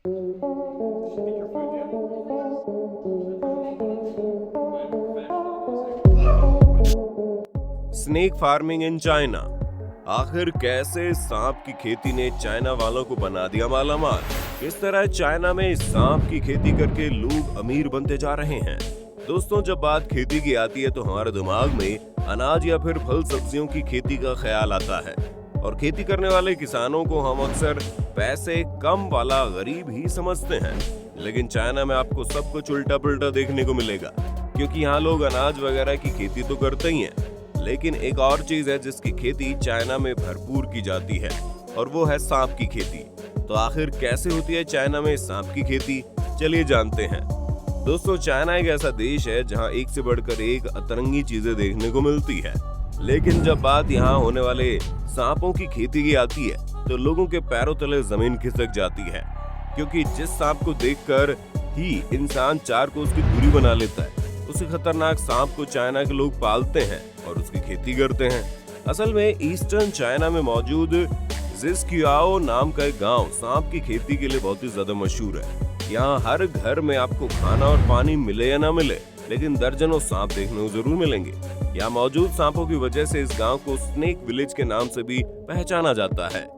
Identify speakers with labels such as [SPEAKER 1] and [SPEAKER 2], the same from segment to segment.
[SPEAKER 1] Snake farming in China. आखिर कैसे सांप की खेती ने चाइना वालों को बना दिया मालामाल? किस तरह चाइना में सांप की खेती करके लोग अमीर बनते जा रहे हैं? दोस्तों, जब बात खेती की आती है तो हमारे दिमाग में अनाज या फिर फल सब्जियों की खेती का ख्याल आता है और खेती करने वाले किसानों को हम अक्सर पैसे कम वाला गरीब ही समझते हैं। लेकिन चाइना में आपको सब कुछ उल्टा पुल्टा देखने को मिलेगा, क्योंकि यहाँ लोग अनाज वगैरह की खेती तो करते ही हैं, लेकिन एक और चीज है जिसकी खेती चाइना में भरपूर की जाती है और वो है सांप की खेती। तो आखिर कैसे होती है चाइना में सांप की खेती? चलिए जानते हैं। दोस्तों, चाइना एक ऐसा देश है जहां एक से बढ़कर एक अतरंगी चीजें देखने को मिलती है, लेकिन जब बात यहाँ होने वाले सांपों की खेती की आती है तो लोगों के पैरों तले जमीन खिसक जाती है, क्योंकि जिस सांप को देखकर ही इंसान 4 कोस की दूरी बना लेता है, उसी खतरनाक सांप को चाइना के लोग पालते हैं और उसकी खेती करते हैं। असल में ईस्टर्न चाइना में मौजूद जिसक्याओ नाम का एक गांव सांप की खेती के लिए बहुत ही ज्यादा मशहूर है। यहाँ हर घर में आपको खाना और पानी मिले या ना मिले, लेकिन दर्जनों सांप देखने को जरूर मिलेंगे। यहाँ मौजूद सांपों की वजह से इस गांव को स्नेक विलेज के नाम से भी पहचाना जाता है।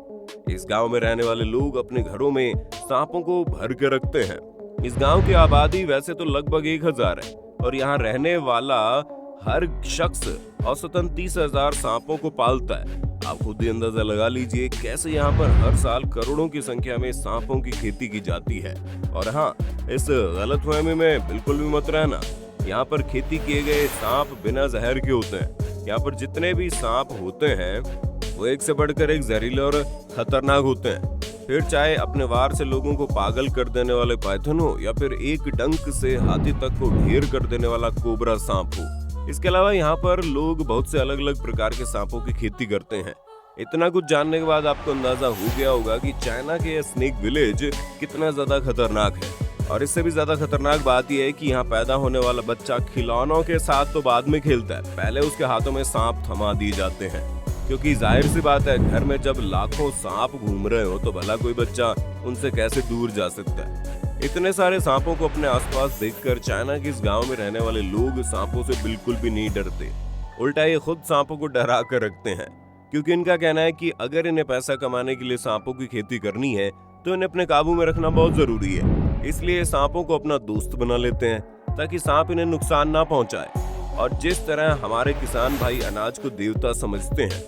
[SPEAKER 1] इस गांव में रहने वाले लोग अपने घरों में सांपों को भर के रखते हैं। इस गांव की आबादी वैसे तो लगभग 1000 है और यहाँ रहने वाला हर शख्स औसतन 30,000 सांपों को पालता है। आप खुद ही अंदाजा लगा लीजिए कैसे यहाँ पर हर साल करोड़ों की संख्या में सांपों की खेती की जाती है। और हाँ, इस गलतफहमी में बिल्कुल भी मत रहना। यहाँ पर खेती किए गए सांप बिना जहर के होते हैं। यहाँ पर जितने भी सांप होते हैं वो एक से बढ़कर एक जहरीले और खतरनाक होते हैं। फिर चाहे अपने वार से लोगों को पागल कर देने वाले पाइथन हो या फिर एक डंक से हाथी तक को ढेर कर देने वाला कोबरा सांप हो। इसके अलावा यहाँ पर लोग बहुत से अलग अलग प्रकार के सांपों की खेती करते हैं। इतना कुछ जानने के बाद आपको अंदाजा हो गया होगा कि चाइना के स्नेक विलेज कितना ज्यादा खतरनाक है। और इससे भी ज्यादा खतरनाक बात यह है कि यहाँ पैदा होने वाला बच्चा खिलौनों के साथ तो बाद में खेलता है, पहले उसके हाथों में सांप थमा दिए जाते हैं, क्योंकि जाहिर सी बात है, घर में जब लाखों सांप घूम रहे हो तो भला कोई बच्चा उनसे कैसे दूर जा सकता है। इतने सारे सांपों को अपने आसपास देखकर चाइना के इस गांव में रहने वाले लोग सांपों से बिल्कुल भी नहीं डरते। उल्टा ये खुद सांपों को डरा कर रखते हैं, क्योंकि इनका कहना है कि अगर इन्हें पैसा कमाने के लिए सांपों की खेती करनी है तो इन्हें अपने काबू में रखना बहुत जरूरी है। इसलिए सांपों को अपना दोस्त बना लेते हैं ताकि सांप इन्हें नुकसान ना पहुंचाए। और जिस तरह हमारे किसान भाई अनाज को देवता समझते हैं,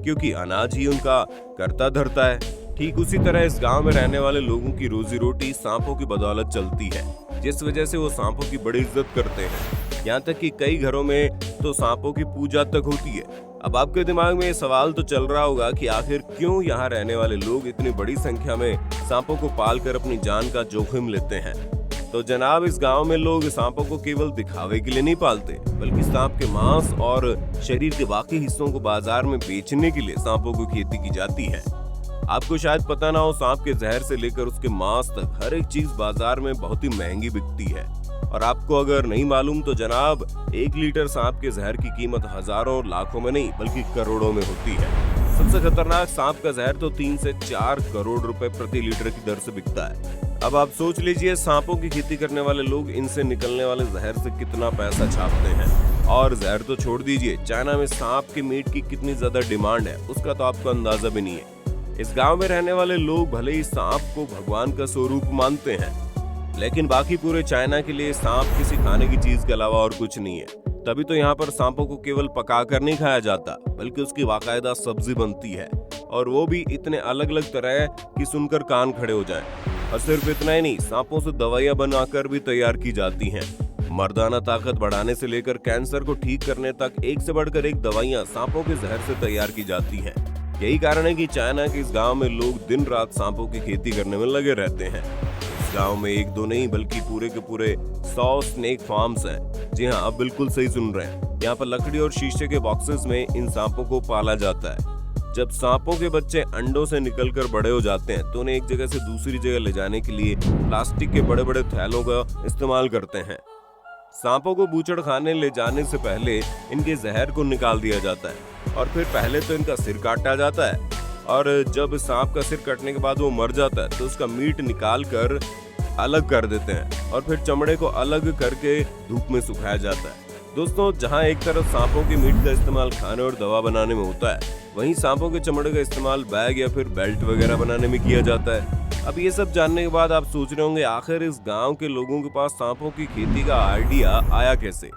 [SPEAKER 1] क्योंकि अनाज ही उनका करता धरता है, ठीक उसी तरह इस गांव में रहने वाले लोगों की रोजी रोटी सांपों की बदौलत चलती है, जिस वजह से वो सांपों की बड़ी इज्जत करते हैं। यहाँ तक कि कई घरों में तो सांपों की पूजा तक होती है। अब आपके दिमाग में ये सवाल तो चल रहा होगा कि आखिर क्यों यहाँ रहने वाले लोग इतनी बड़ी संख्या में सांपों को पालकर अपनी जान का जोखिम लेते हैं। तो जनाब, इस गांव में लोग सांपों को केवल दिखावे के लिए नहीं पालते, बल्कि सांप के मांस और शरीर के बाकी हिस्सों को बाजार में बेचने के लिए सांपों की खेती की जाती है। आपको शायद पता ना हो, सांप के जहर से लेकर उसके मांस तक हर एक चीज बाजार में बहुत ही महंगी बिकती है। और आपको अगर नहीं मालूम तो जनाब, 1 लीटर सांप के जहर की कीमत हजारों और लाखों में नहीं बल्कि करोड़ों में होती है। सबसे खतरनाक सांप का जहर तो 3 से 4 करोड़ रुपए प्रति लीटर की दर से बिकता है। अब आप सोच लीजिए, सांपों की खेती करने वाले लोग इनसे निकलने वाले जहर से कितना पैसा छापते हैं। और जहर तो छोड़ दीजिए, चाइना में सांप के मीट की कितनी ज्यादा डिमांड है उसका तो आपको अंदाजा भी नहीं है। इस गांव में रहने वाले लोग भले ही सांप को भगवान का स्वरूप मानते हैं, लेकिन बाकी पूरे चाइना के लिए सांप किसी खाने की चीज के अलावा और कुछ नहीं है। तभी तो यहाँ पर सांपों को केवल पकाकर नहीं खाया जाता, बल्कि उसकी बाकायदा सब्जी बनती है, और वो भी इतने अलग अलग तरह की सुनकर कान खड़े हो जाएं। और सिर्फ इतना ही नहीं, सांपों से दवाइयां बनाकर भी तैयार की जाती हैं। मर्दाना ताकत बढ़ाने से लेकर कैंसर को ठीक करने तक एक से बढ़कर एक दवाइयां सांपों के जहर से तैयार की जाती हैं। यही कारण है कि चाइना के इस गांव में लोग दिन रात सांपों की खेती करने में लगे रहते हैं। इस गांव में 1-2 नहीं बल्कि पूरे के पूरे 100 स्नेक फार्म्स हैं। जी हाँ, आप बिल्कुल सही सुन रहे हैं। यहाँ पर लकड़ी और शीशे के बॉक्सेस में इन सांपों को पाला जाता है। जब सांपों के बच्चे अंडों से निकलकर बड़े हो जाते हैं तो उन्हें एक जगह से दूसरी जगह ले जाने के लिए प्लास्टिक के बड़े बड़े थैलों का इस्तेमाल करते हैं। सांपों को बूचड़ खाने ले जाने से पहले इनके जहर को निकाल दिया जाता है और फिर पहले तो इनका सिर काटा जाता है और जब सांप का सिर कटने के बाद वो मर जाता है तो उसका मीट निकाल कर अलग कर देते हैं और फिर चमड़े को अलग करके धूप में सुखाया जाता है। दोस्तों, जहां एक तरफ सांपों के मीट का इस्तेमाल खाने और दवा बनाने में होता है, वहीं सांपों के चमड़े का इस्तेमाल बैग या फिर बेल्ट वगैरह बनाने में किया जाता है। अब ये सब जानने के बाद आप सोच रहे होंगे आखिर इस गांव के लोगों के पास सांपों की खेती का आइडिया आया कैसे।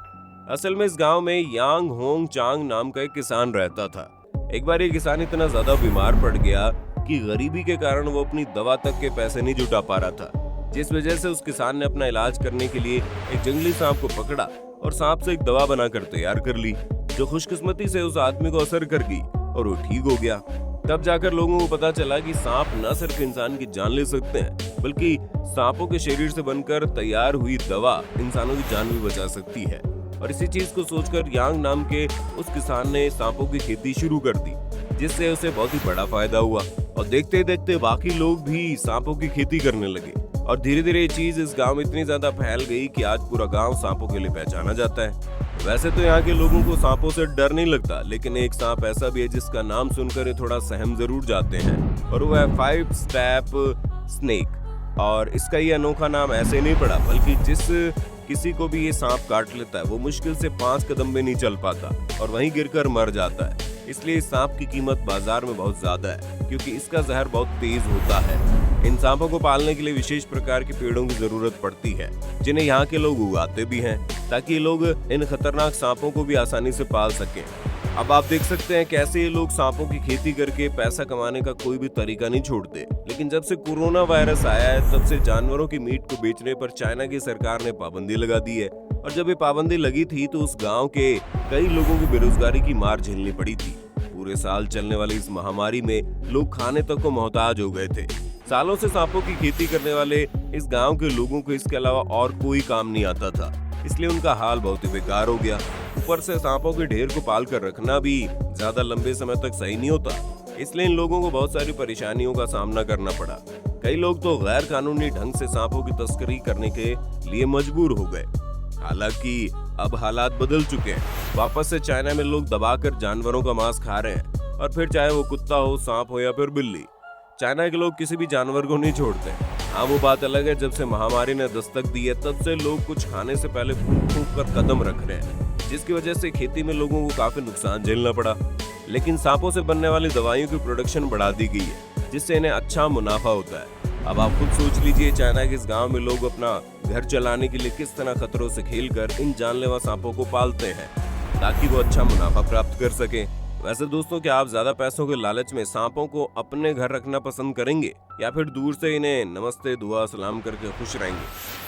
[SPEAKER 1] असल में इस गांव में यांग होंग चांग नाम का एक किसान रहता था। एक बार ये किसान इतना ज्यादा बीमार पड़ गया कि गरीबी के कारण वो अपनी दवा तक के पैसे नहीं जुटा पा रहा था, जिस वजह से उस किसान ने अपना इलाज करने के लिए एक जंगली सांप को पकड़ा और सांप से एक दवा बनाकर तैयार कर ली, जो खुशकिस्मती से उस आदमी को असर कर गई और वो ठीक हो गया। तब जाकर लोगों को पता चला कि सांप न सिर्फ इंसान की जान ले सकते हैं, बल्कि सांपों के शरीर से बनकर तैयार हुई दवा इंसानों की जान भी बचा सकती है। और इसी चीज को सोचकर यांग नाम के उस किसान ने सांपों की खेती शुरू कर दी, जिससे उसे बहुत ही बड़ा फायदा हुआ और देखते देखते बाकी लोग भी सांपों की खेती करने लगे और धीरे धीरे ये चीज इस गांव में इतनी ज्यादा फैल गई कि आज पूरा गांव सांपों के लिए पहचाना जाता है। वैसे तो यहाँ के लोगों को सांपों से डर नहीं लगता, लेकिन एक सांप ऐसा भी है जिसका नाम सुनकर ये थोड़ा सहम जरूर जाते हैं और वो है 5 स्टेप स्नेक। और इसका ये अनोखा नाम ऐसे नहीं पड़ा, बल्कि जिस किसी को भी ये सांप काट लेता है वो मुश्किल से 5 कदम भी नहीं चल पाता और वहीं गिरकर मर जाता है। इसलिए इस सांप की कीमत बाजार में बहुत ज्यादा है, क्योंकि इसका जहर बहुत तेज होता है। इन सांपों को पालने के लिए विशेष प्रकार के पेड़ों की जरूरत पड़ती है, जिन्हें यहाँ के लोग उगाते भी हैं, ताकि लोग इन खतरनाक सांपों को भी आसानी से पाल सकें। अब आप देख सकते हैं कैसे ये लोग सांपों की खेती करके पैसा कमाने का कोई भी तरीका नहीं छोड़ते। लेकिन जब से कोरोना वायरस आया है, तब से जानवरों की मीट को बेचने पर चाइना की सरकार ने पाबंदी लगा दी है। और जब ये पाबंदी लगी थी तो उस गांव के कई लोगों को बेरोजगारी की मार झेलनी पड़ी थी। पूरे साल चलने वाली इस महामारी में लोग खाने तक को मोहताज हो गए थे। सालों से सांपों की खेती करने वाले इस गांव के लोगों को इसके अलावा और कोई काम नहीं आता था, इसलिए उनका हाल बहुत ही बेकार हो गया। ऊपर से सांपों के ढेर को पाल कर रखना भी ज्यादा लंबे समय तक सही नहीं होता, इसलिए इन लोगों को बहुत सारी परेशानियों का सामना करना पड़ा। कई लोग तो गैर कानूनी ढंग से सांपों की तस्करी करने के लिए मजबूर हो गए। हालांकि अब हालात बदल चुके हैं, वापस से चाइना में लोग दबाकर जानवरों का मांस खा रहे हैं, और फिर चाहे वो कुत्ता हो, सांप हो या फिर बिल्ली। चाइना के लोग किसी भी जानवर को नहीं छोड़ते। हाँ, वो बात अलग है, जब से महामारी ने दस्तक दी है तब से लोग कुछ खाने से पहले फूंक फूंक कर कदम रख रहे हैं, जिसकी वजह से खेती में लोगों को काफी नुकसान झेलना पड़ा। लेकिन सांपों से बनने वाली दवाइयों की प्रोडक्शन बढ़ा दी गई है, जिससे इन्हें अच्छा मुनाफा होता है। अब आप खुद सोच लीजिए, चाइना के इस गांव में लोग अपना घर चलाने के लिए किस तरह खतरों से खेलकर इन जानलेवा सांपों को पालते हैं, ताकि वो अच्छा मुनाफा प्राप्त कर सके। वैसे दोस्तों, क्या आप ज्यादा पैसों के लालच में सांपों को अपने घर रखना पसंद करेंगे, या फिर दूर से इन्हें नमस्ते दुआ सलाम करके खुश रहेंगे?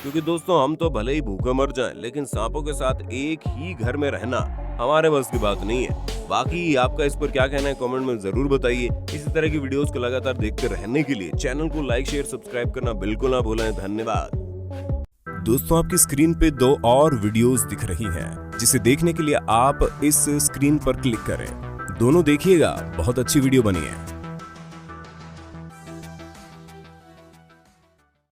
[SPEAKER 1] क्योंकि दोस्तों, हम तो भले ही भूखे मर जाएं, लेकिन सांपों के साथ एक ही घर में रहना हमारे बस की बात नहीं है। बाकी आपका इस पर क्या कहना है, कमेंट में जरूर बताइए। इसी तरह की वीडियोस को लगातार देखते रहने के लिए चैनल को लाइक, शेयर, सब्सक्राइब करना बिल्कुल ना भूलें। धन्यवाद। दोस्तों, आपकी स्क्रीन पे 2 और वीडियोस दिख रही हैं, जिसे देखने के लिए आप इस स्क्रीन पर क्लिक करें। दोनों देखिएगा, बहुत अच्छी वीडियो बनी है।